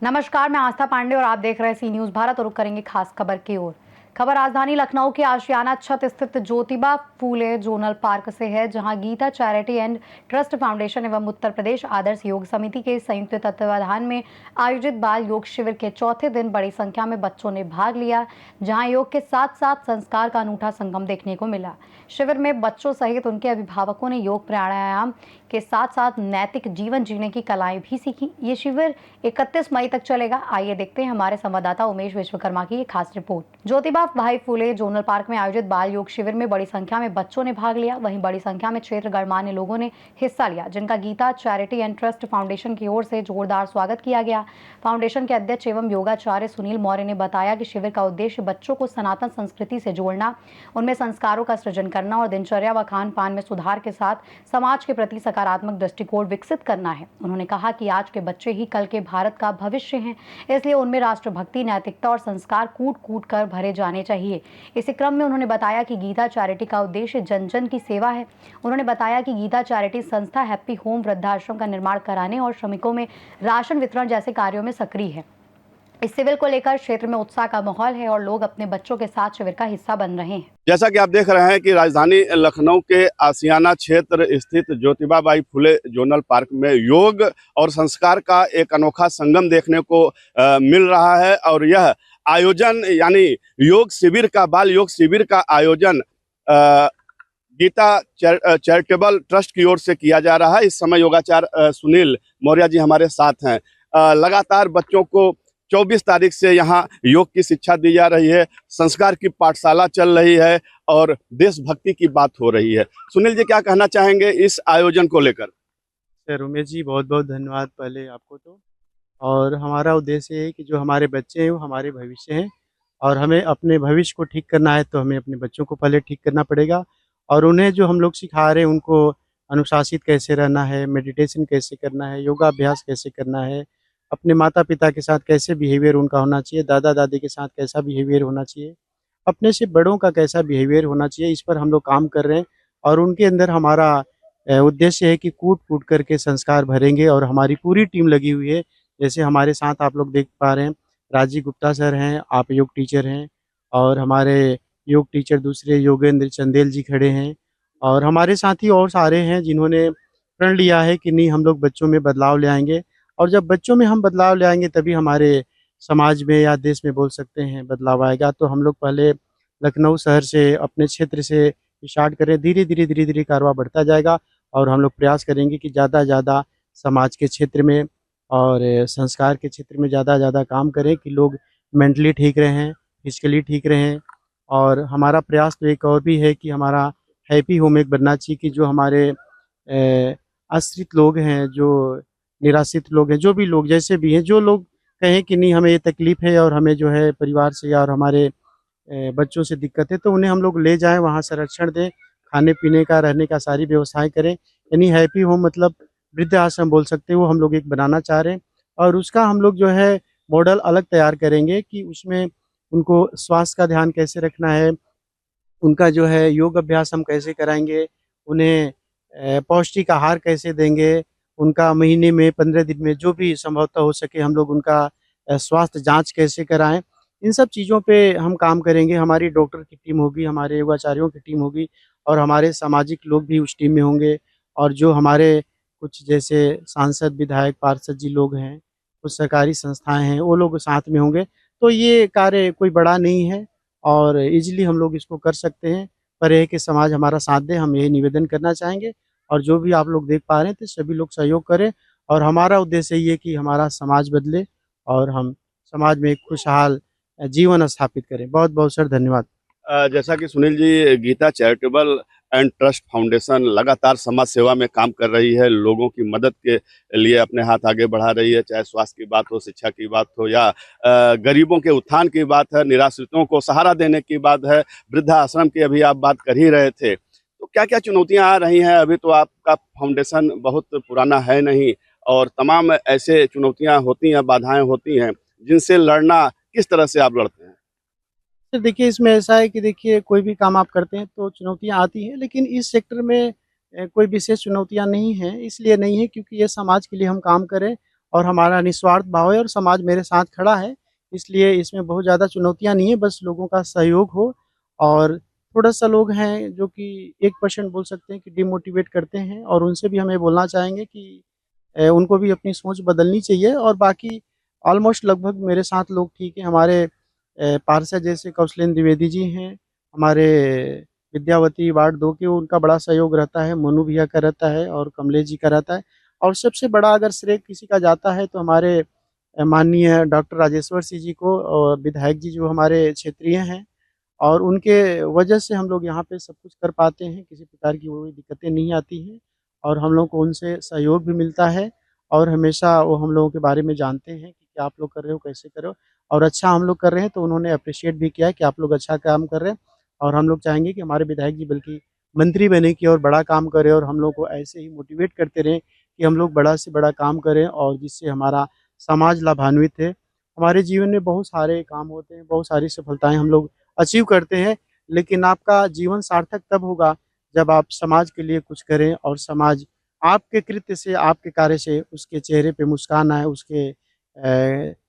नमस्कार, मैं आस्था पांडे और आप देख रहे हैं सी न्यूज भारत और रुक करेंगे खास खबर की ओर। खबर राजधानी लखनऊ के आशियाना छत स्थित ज्योतिबा फूले जोनल पार्क से है, जहां Geeta charity and trust foundation एवं उत्तर प्रदेश आदर्श योग समिति के संयुक्त तत्वावधान में आयोजित बाल योग शिविर के चौथे दिन बड़ी संख्या में बच्चों ने भाग लिया, जहां योग के साथ साथ संस्कार का अनूठा संगम देखने को मिला। शिविर में बच्चों सहित उनके अभिभावकों ने योग प्राणायाम के साथ साथ नैतिक जीवन जीने की कलाएं भी सीखी। ये शिविर 31 मई तक चलेगा। आइए देखते हैं हमारे संवाददाता उमेश विश्वकर्मा की एक खास रिपोर्ट। ज्योतिबा भाई फूले जोनल पार्क में आयोजित बाल योग शिविर में बड़ी संख्या में बच्चों ने भाग लिया। वहीं बड़ी संख्या में क्षेत्र गणमान्य लोगों ने हिस्सा लिया, जिनका Geeta charity and trust foundation की ओर से जोरदार स्वागत किया गया। फाउंडेशन के अध्यक्ष एवं योगाचार्य सुनील मौर्य ने बताया कि शिविर का उद्देश्य बच्चों को सनातन संस्कृति से जोड़ना, उनमें संस्कारों का सृजन करना और दिनचर्या व खान पान में सुधार के साथ समाज के प्रति सकारात्मक दृष्टिकोण विकसित करना है। उन्होंने कहा कि आज के बच्चे ही कल के भारत का भविष्य हैं, इसलिए उनमें राष्ट्रभक्ति, नैतिकता और संस्कार कूट कूट कर भरे जाने चाहिए। इसी क्रम में उन्होंने बताया कि गीता चैरिटी का उद्देश्य जन जन की सेवा है। उन्होंने बताया कि गीता चैरिटी संस्था हैप्पी होम वृद्धाश्रम का निर्माण कराने और श्रमिकों में राशन वितरण जैसे कार्यों में सक्रिय है। इस शिविर को लेकर क्षेत्र में उत्साह का माहौल है और लोग अपने बच्चों के साथ शिविर का हिस्सा बन रहे हैं। जैसा कि आप देख रहे हैं कि राजधानी लखनऊ के आशियाना क्षेत्र स्थित Jyotiba by Phule zonal park में योग और संस्कार का एक अनोखा संगम देखने को मिल रहा है। और यह आयोजन यानी योग शिविर का, बाल योग शिविर का आयोजन गीता चैरिटेबल ट्रस्ट की ओर से किया जा रहा है। इस समय योगाचार्य सुनील मौर्य जी हमारे साथ हैं। लगातार बच्चों को 24 तारीख से यहाँ योग की शिक्षा दी जा रही है, संस्कार की पाठशाला चल रही है और देशभक्ति की बात हो रही है। सुनील जी, क्या कहना चाहेंगे इस आयोजन को लेकर? सर उमेश जी, बहुत बहुत धन्यवाद पहले आपको तो। और हमारा उद्देश्य है कि जो हमारे बच्चे हैं वो हमारे भविष्य हैं और हमें अपने भविष्य को ठीक करना है तो हमें अपने बच्चों को पहले ठीक करना पड़ेगा। और उन्हें जो हम लोग सिखा रहे हैं उनको अनुशासित कैसे रहना है, मेडिटेशन कैसे करना है, योगा अभ्यास कैसे करना है, अपने माता पिता के साथ कैसे बिहेवियर उनका होना चाहिए, दादा दादी के साथ कैसा बिहेवियर होना चाहिए, अपने से बड़ों का कैसा बिहेवियर होना चाहिए, इस पर हम लोग काम कर रहे हैं। और उनके अंदर हमारा उद्देश्य है कि कूट कूट करके संस्कार भरेंगे और हमारी पूरी टीम लगी हुई है। जैसे हमारे साथ आप लोग देख पा रहे हैं, राजीव गुप्ता सर हैं, आप योग टीचर हैं और हमारे योग टीचर दूसरे योगेंद्र चंदेल जी खड़े हैं और हमारे साथी और सारे हैं जिन्होंने प्रण लिया है कि नहीं, हम लोग बच्चों में बदलाव ले आएंगे। और जब बच्चों में हम बदलाव ले आएंगे तभी हमारे समाज में या देश में बोल सकते हैं बदलाव आएगा। तो हम लोग पहले लखनऊ शहर से, अपने क्षेत्र से स्टार्ट करें, धीरे धीरे कारवां बढ़ता जाएगा और हम लोग प्रयास करेंगे कि ज़्यादा ज़्यादा समाज के क्षेत्र में और संस्कार के क्षेत्र में ज़्यादा काम करें कि लोग मेंटली ठीक रहें, फिजिकली ठीक रहें। और हमारा प्रयास तो एक और भी है कि हमारा हैप्पी होम एक बनना चाहिए कि जो हमारे आश्रित लोग हैं, जो निराश्रित लोग हैं, जो भी लोग जैसे भी हैं, जो लोग कहें कि नहीं हमें ये तकलीफ़ है और हमें जो है परिवार से और हमारे बच्चों से दिक्कत है, तो उन्हें हम लोग ले जाएँ, वहाँ संरक्षण दें, खाने पीने का, रहने का सारी व्यवस्थाएँ करें। यानी हैप्पी होम मतलब वृद्ध आश्रम बोल सकते हैं, वो हम लोग एक बनाना चाह रहे हैं। और उसका हम लोग जो है मॉडल अलग तैयार करेंगे कि उसमें उनको स्वास्थ्य का ध्यान कैसे रखना है, उनका जो है योग अभ्यास हम कैसे कराएँगे, उन्हें पौष्टिक आहार कैसे देंगे, उनका महीने में 15 दिन में जो भी संभवतः हो सके हम लोग उनका स्वास्थ्य जाँच कैसे कराएँ। इन सब चीज़ों पे हम काम करेंगे। हमारी डॉक्टर की टीम होगी, हमारे योगाचार्यों की टीम होगी और हमारे सामाजिक लोग भी उस टीम में होंगे। और जो हमारे कुछ जैसे सांसद, विधायक, पार्षद जी लोग हैं, कुछ सरकारी संस्थाएँ हैं, वो लोग साथ में होंगे। तो ये कार्य कोई बड़ा नहीं है और ईज़िली हम लोग इसको कर सकते हैं। पर यह है कि समाज हमारा साथ दे, हम यही निवेदन करना चाहेंगे। और जो भी आप लोग देख पा रहे हैं तो सभी लोग सहयोग करें और हमारा उद्देश्य ये है कि हमारा समाज बदले और हम समाज में एक खुशहाल जीवन स्थापित करें। बहुत बहुत सर धन्यवाद। जैसा कि Sunil ji, Geeta charitable and trust foundation लगातार समाज सेवा में काम कर रही है, लोगों की मदद के लिए अपने हाथ आगे बढ़ा रही है, चाहे स्वास्थ्य की बात हो, शिक्षा की बात हो या गरीबों के उत्थान की बात है, निराश्रितों को सहारा देने की बात है, वृद्धाश्रम की अभी आप बात कर ही रहे थे। तो क्या क्या चुनौतियां आ रही हैं? अभी तो आपका फाउंडेशन बहुत पुराना है नहीं और तमाम ऐसे चुनौतियां होती हैं, बाधाएं होती हैं, जिनसे लड़ना किस तरह से आप लड़ते हैं? सर देखिए, इसमें ऐसा है कि देखिए कोई भी काम आप करते हैं तो चुनौतियाँ आती हैं, लेकिन इस सेक्टर में कोई विशेष चुनौतियाँ नहीं हैं। इसलिए नहीं है क्योंकि ये समाज के लिए हम काम करें और हमारा निस्वार्थ भाव है और समाज मेरे साथ खड़ा है। इसलिए इसमें बहुत ज़्यादा चुनौतियाँ नहीं है, बस लोगों का सहयोग हो और थोड़ा-सा लोग हैं जो कि 1% बोल सकते हैं कि डिमोटिवेट करते हैं और उनसे भी हम ये बोलना चाहेंगे कि उनको भी अपनी सोच बदलनी चाहिए और बाकी ऑलमोस्ट लगभग मेरे साथ लोग ठीक हैं। हमारे पार्षद जैसे कौशलेंद्र द्विवेदी जी हैं, हमारे विद्यावती वार्ड 2 के उनका बड़ा सहयोग रहता है, मनु भैया का रहता है और कमलेश जी का रहता है। और सबसे बड़ा अगर श्रेय किसी का जाता है तो हमारे माननीय डॉक्टर राजेश्वर सिंह जी को और विधायक जी जो हमारे क्षेत्रीय हैं और उनके वजह से हम लोग यहाँ पे सब कुछ कर पाते हैं, किसी प्रकार की कोई दिक्कतें नहीं आती हैं और हम लोग को उनसे सहयोग भी मिलता है और हमेशा वो हम लोगों के बारे में जानते हैं कि क्या आप लोग कर रहे हो, कैसे कर रहे हो और अच्छा हम लोग कर रहे हैं तो उन्होंने एप्रिशिएट भी किया है कि आप लोग अच्छा काम कर रहे हैं और हम लोग चाहेंगे कि हमारे विधायक जी बल्कि मंत्री बने की और बड़ा काम करें और हम लोग को ऐसे ही मोटिवेट करते रहें कि हम लोग बड़ा से बड़ा काम करें और जिससे हमारा समाज लाभान्वित है। हमारे जीवन में बहुत सारे काम होते हैं, बहुत सारी सफलताएँ हम लोग अचीव करते हैं, लेकिन आपका जीवन सार्थक तब होगा जब आप समाज के लिए कुछ करें और समाज आपके कृत्य से, आपके कार्य से उसके चेहरे पे मुस्कान आए, उसके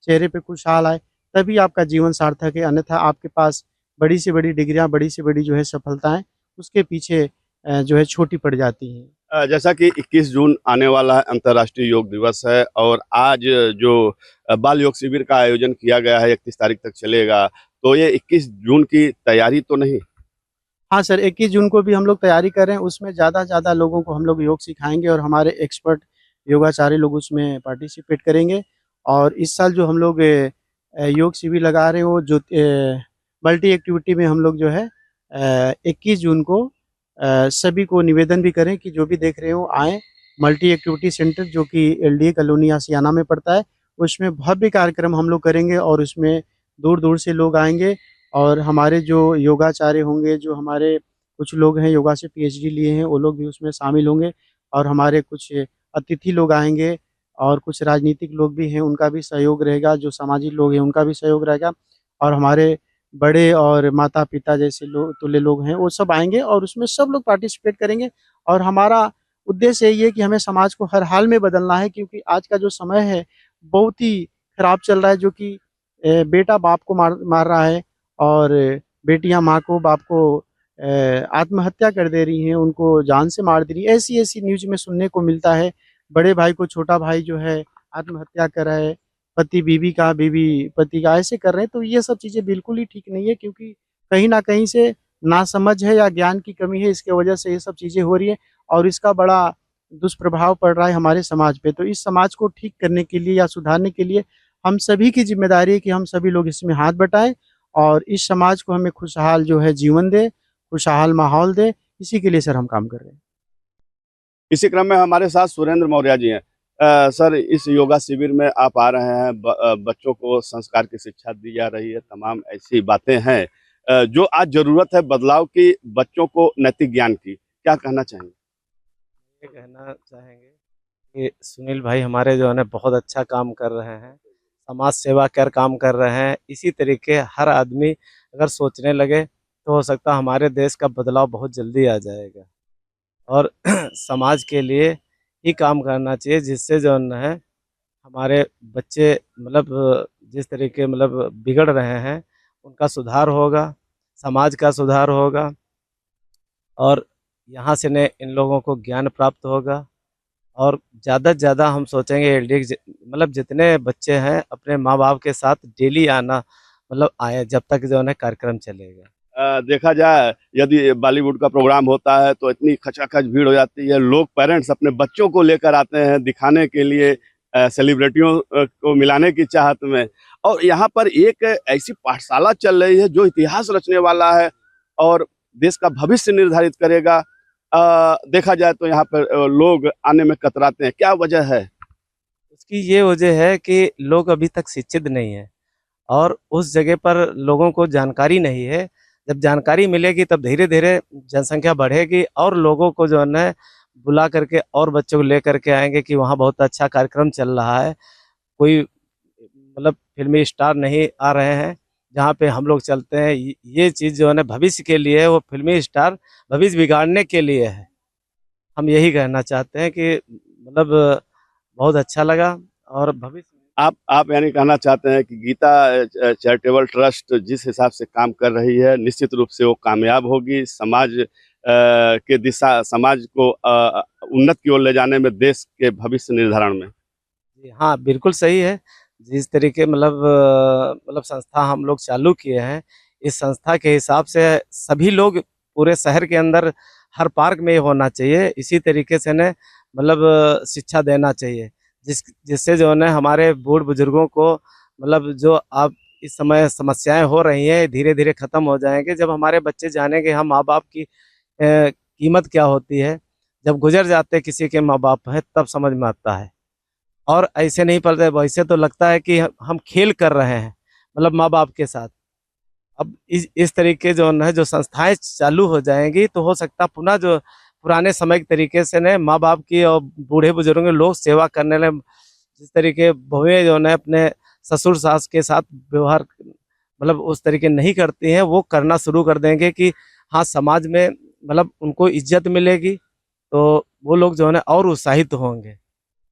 चेहरे पे खुशहाल आए, तभी आपका जीवन सार्थक है। अन्यथा आपके पास बड़ी से बड़ी डिग्रियाँ, बड़ी से बड़ी जो है सफलताएँ, उसके पीछे जो है छोटी पड़ जाती हैं। जैसा कि 21 जून आने वाला है, अंतर्राष्ट्रीय योग दिवस है और आज जो बाल योग शिविर का आयोजन किया गया है 31 तारीख तक चलेगा, तो ये 21 जून की तैयारी तो नहीं? हाँ सर, 21 जून को भी हम लोग तैयारी कर रहे हैं, उसमें ज़्यादा से ज़्यादा लोगों को हम लोग योग सिखाएँगे और हमारे एक्सपर्ट योगाचार्य लोग उसमें पार्टिसिपेट करेंगे। और इस साल जो हम लोग योग शिविर लगा रहे हैं वो जो मल्टी एक्टिविटी में हम लोग जो है 21 जून को सभी को निवेदन भी करें कि जो भी देख रहे हो आएँ। मल्टी एक्टिविटी सेंटर जो कि एलडीए कॉलोनी आसियाना में पड़ता है, उसमें भव्य कार्यक्रम हम लोग करेंगे और उसमें दूर-दूर से लोग आएँगे और हमारे जो योगाचार्य होंगे, जो हमारे कुछ लोग हैं योगा से पीएचडी लिए हैं, वो लोग भी उसमें शामिल होंगे और हमारे कुछ अतिथि लोग आएँगे और कुछ राजनीतिक लोग भी हैं, उनका भी सहयोग रहेगा, जो सामाजिक लोग हैं, उनका भी सहयोग रहेगा और हमारे बड़े और माता-पिता जैसे लोग तुल्य लोग हैं, वो सब आएँगे और उसमें सब लोग पार्टिसिपेट करेंगे और हमारा उद्देश्य यही है कि हमें समाज को हर हाल में बदलना है क्योंकि आज का जो समय है, बहुत ही खराब चल रहा है जो कि बेटा बाप को मार मार रहा है और बेटियाँ माँ को, बाप को आत्महत्या कर दे रही हैं, उनको जान से मार दे रही हैं। ऐसी-ऐसी न्यूज़ में सुनने को मिलता है। बड़े भाई को छोटा भाई जो है आत्महत्या कर रहा है, पति बीवी का, बीवी पति का, ऐसे कर रहे हैं। तो ये सब चीज़ें बिल्कुल ही ठीक नहीं है क्योंकि कहीं न कहीं से नासमझ है या ज्ञान की कमी है, इसकी वजह से ये सब चीज़ें हो रही हैं और इसका बड़ा दुष्प्रभाव पड़ रहा है हमारे समाज पे। तो इस समाज को ठीक करने के लिए या सुधारने के लिए हम सभी की ज़िम्मेदारी है कि हम सभी लोग इसमें हाथ बटाएँ और इस समाज को हमें खुशहाल जो है जीवन दें, खुशहाल माहौल दें, इसी के लिए सर हम काम कर रहे हैं। इसी क्रम में हमारे साथ सुरेंद्र मौर्य जी हैं। सर, इस योगा शिविर में आप आ रहे हैं, बच्चों को संस्कार की शिक्षा दी जा रही है, तमाम ऐसी बातें हैं जो आज ज़रूरत है बदलाव की, बच्चों को नैतिक ज्ञान की। क्या कहना चाहेंगे? ये कहना चाहेंगे कि सुनील भाई हमारे जो है ना बहुत अच्छा काम कर रहे हैं, समाज सेवा कर काम कर रहे हैं। इसी तरीके हर आदमी अगर सोचने लगे तो हो सकता है हमारे देश का बदलाव बहुत जल्दी आ जाएगा और समाज के लिए ही काम करना चाहिए जिससे जो है हमारे बच्चे मतलब जिस तरीके मतलब बिगड़ रहे हैं उनका सुधार होगा, समाज का सुधार होगा और यहाँ से ने इन लोगों को ज्ञान प्राप्त होगा और ज़्यादा से ज़्यादा हम सोचेंगे एलडी मतलब जितने बच्चे हैं अपने माँ-बाप के साथ डेली आना मतलब आए जब तक जो है ना कार्यक्रम चलेगा। देखा जाए यदि बॉलीवुड का प्रोग्राम होता है तो इतनी खचाखच भीड़ हो जाती है, लोग पेरेंट्स अपने बच्चों को लेकर आते हैं दिखाने के लिए, सेलिब्रिटियों को मिलाने की चाहत में। और यहाँ पर एक ऐसी पाठशाला चल रही है जो इतिहास रचने वाला है और देश का भविष्य निर्धारित करेगा। देखा जाए तो यहाँ पर लोग आने में कतराते हैं, क्या वजह है? उसकी ये वजह है कि लोग अभी तक शिक्षित नहीं हैं और उस जगह पर लोगों को जानकारी नहीं है। जब जानकारी मिलेगी तब धीरे-धीरे जनसंख्या बढ़ेगी और लोगों को जो है ना बुला करके और बच्चों को लेकर के आएँगे कि वहाँ बहुत अच्छा कार्यक्रम चल रहा है। कोई मतलब फ़िल्मी स्टार नहीं आ रहे हैं, जहाँ पे हम लोग चलते हैं, ये चीज़ जो है ना भविष्य के लिए है, वो फिल्मी स्टार भविष्य बिगाड़ने के लिए है। हम यही कहना चाहते हैं कि मतलब बहुत अच्छा लगा और भविष्य आप यानी कहना चाहते हैं कि गीता चैरिटेबल ट्रस्ट जिस हिसाब से काम कर रही है, निश्चित रूप से वो कामयाब होगी। समाज को उन्नत की ओर ले जाने में, देश के भविष्य निर्धारण में। जी, हाँ, बिल्कुल सही है। जिस तरीके मतलब संस्था हम लोग चालू किए हैं, इस संस्था के हिसाब से सभी लोग पूरे शहर के अंदर हर पार्क में ये होना चाहिए। इसी तरीके से ना मतलब शिक्षा देना चाहिए, जिससे जो है ना हमारे बूढ़-बुजुर्गों को मतलब जो अब इस समय समस्याएँ हो रही हैं, धीरे-धीरे खत्म हो जाएँगे। जब हमारे बच्चे जानेंगे हम माँ-बाप की कीमत क्या होती है, जब गुज़र जाते किसी के माँ-बाप हैं, तब समझ में आता है। और ऐसे नहीं पढ़ते, वैसे तो लगता है कि हम खेल कर रहे हैं, मतलब माँ-बाप के साथ। अब इस तरीके जो है जो संस्थाएँ चालू हो जाएँगी, तो हो सकता है पुनः जो पुराने समय के तरीके से ना माँ-बाप की और बूढ़े-बुजुर्गों के लोग सेवा करने लगे। जिस तरीके बहुएँ जो है ना अपने ससुर-सास के साथ व्यवहार मतलब उस तरीके नहीं करती हैं, वो करना शुरू कर देंगे कि हाँ, समाज में मतलब उनको इज़्ज़त मिलेगी, तो वो लोग जो है ना और उत्साहित होंगे।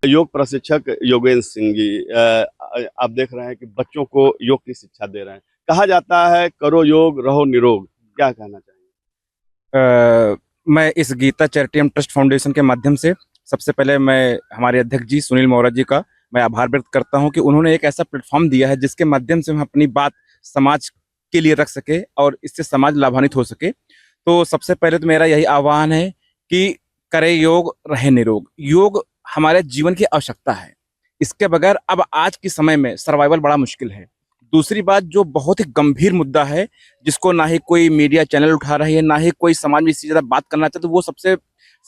योग प्रशिक्षक योगेंद्र सिंह जी, आप देख रहे हैं कि बच्चों को योग की शिक्षा दे रहे हैं। कहा जाता है करो योग रहो निरोग, क्या कहना चाहेंगे? मैं इस Geeta charity and trust foundation के माध्यम से सबसे पहले मैं हमारे अध्यक्ष जी सुनील मौर्य जी का मैं आभार व्यक्त करता हूं कि उन्होंने एक ऐसा प्लेटफॉर्म दिया है जिसके माध्यम से हम अपनी बात समाज के लिए रख सके और इससे समाज लाभान्वित हो सके। तो सबसे पहले तो मेरा यही आह्वान है कि करें योग रहे निरोग। योग हमारे जीवन की आवश्यकता है, इसके बगैर अब आज के समय में सर्वाइवल बड़ा मुश्किल है। दूसरी बात जो बहुत ही गंभीर मुद्दा है, जिसको ना ही कोई मीडिया चैनल उठा रही है, ना ही कोई समाज में इससे ज़्यादा बात करना चाहता, तो वो सबसे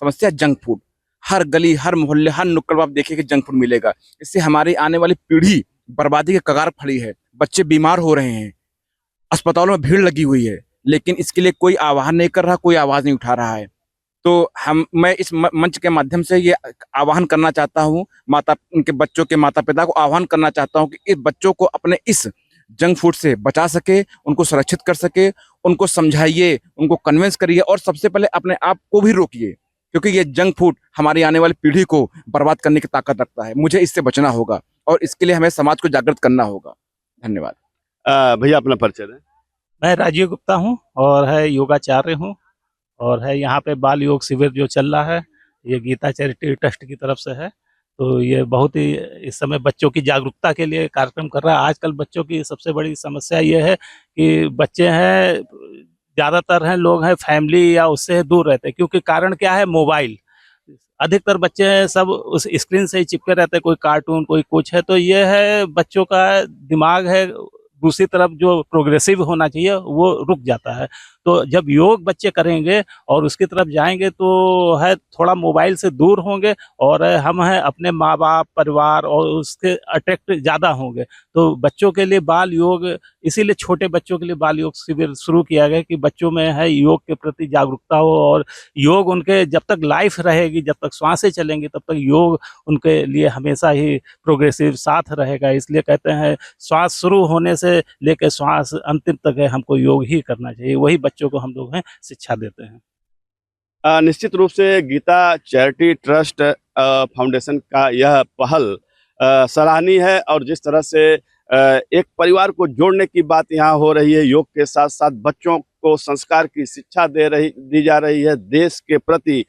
समस्या जंक फूड। हर गली, हर मोहल्ले, हर नुक्कड़ में आप देखिए कि जंक फूड मिलेगा। इससे हमारी आने वाली पीढ़ी बर्बादी के कगार पर खड़ी है। बच्चे बीमार हो रहे हैं, अस्पतालों में भीड़ लगी हुई है, लेकिन इसके लिए कोई आह्वान नहीं कर रहा, कोई आवाज़ नहीं उठा रहा है। तो मैं इस मंच के माध्यम से ये आह्वान करना चाहता हूँ, उनके बच्चों के माता-पिता को आह्वान करना चाहता हूँ कि इस बच्चों को अपने इस जंक फूड से बचा सके, उनको सुरक्षित कर सके, उनको समझाइए, उनको कन्विंस करिए और सबसे पहले अपने आप को भी रोकिए, क्योंकि ये जंक फूड हमारी आने वाली पीढ़ी को बर्बाद करने की ताकत रखता है। मुझे इससे बचना होगा और इसके लिए हमें समाज को जागृत करना होगा। धन्यवाद। भैया अपना परिचय दें। मैं राजीव गुप्ता हूँ और है योगाचार्य हूँ और है यहाँ पे बाल योग शिविर जो चल रहा है, ये गीता चैरिटी ट्रस्ट की तरफ से है। तो ये बहुत ही इस समय बच्चों की जागरूकता के लिए कार्यक्रम कर रहा है। आजकल बच्चों की सबसे बड़ी समस्या ये है कि बच्चे हैं, ज़्यादातर हैं लोग हैं फैमिली या उससे दूर रहते हैं, क्योंकि कारण क्या है, मोबाइल। अधिकतर बच्चे हैं सब उस स्क्रीन से ही चिपके रहते हैं, कोई कार्टून कोई कुछ है, तो ये है बच्चों का दिमाग है दूसरी तरफ जो प्रोग्रेसिव होना चाहिए वो रुक जाता है। तो जब योग बच्चे करेंगे और उसकी तरफ जाएँगे तो है थोड़ा मोबाइल से दूर होंगे और हम हैं अपने माँ-बाप, परिवार और उसके अट्रैक्ट ज़्यादा होंगे। तो बच्चों के लिए बाल योग, इसीलिए छोटे बच्चों के लिए बाल योग शिविर शुरू किया गया कि बच्चों में है योग के प्रति जागरूकता हो और योग उनके जब तक लाइफ रहेगी, जब तक श्वासें चलेंगी तब तक योग उनके लिए हमेशा ही प्रोग्रेसिव साथ रहेगा। इसलिए कहते हैं श्वास शुरू होने से लेकर श्वास अंतिम तक है हमको योग ही करना चाहिए। वही बच्चों को हम लोग हैं शिक्षा देते हैं। निश्चित रूप से गीता चैरिटी ट्रस्ट फाउंडेशन का यह पहल सराहनीय है और जिस तरह से एक परिवार को जोड़ने की बात यहाँ हो रही है, योग के साथ साथ बच्चों को संस्कार की शिक्षा दी जा रही है, देश के प्रति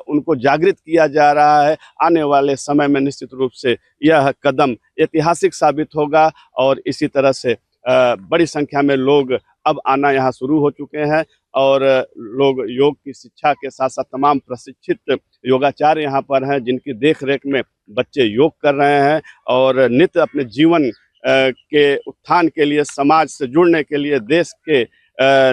उनको जागृत किया जा रहा है। आने वाले समय में निश्चित रूप से यह कदम ऐतिहासिक साबित होगा और इसी तरह से बड़ी संख्या में लोग अब आना यहाँ शुरू हो चुके हैं और लोग योग की शिक्षा के साथ साथ तमाम प्रशिक्षित योगाचार्य यहाँ पर हैं जिनकी देख रेख में बच्चे योग कर रहे हैं और नित्य अपने जीवन के उत्थान के लिए, समाज से जुड़ने के लिए, देश के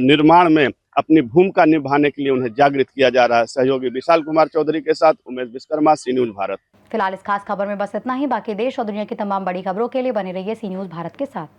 निर्माण में अपनी भूमिका निभाने के लिए उन्हें जागृत किया जा रहा है। सहयोगी विशाल कुमार चौधरी के साथ उमेश विश्वकर्मा, सी न्यूज़ भारत। फिलहाल इस खास खबर में बस इतना ही। बाकी देश और दुनिया की तमाम बड़ी खबरों के लिए बने रहिए सी न्यूज़ भारत के साथ।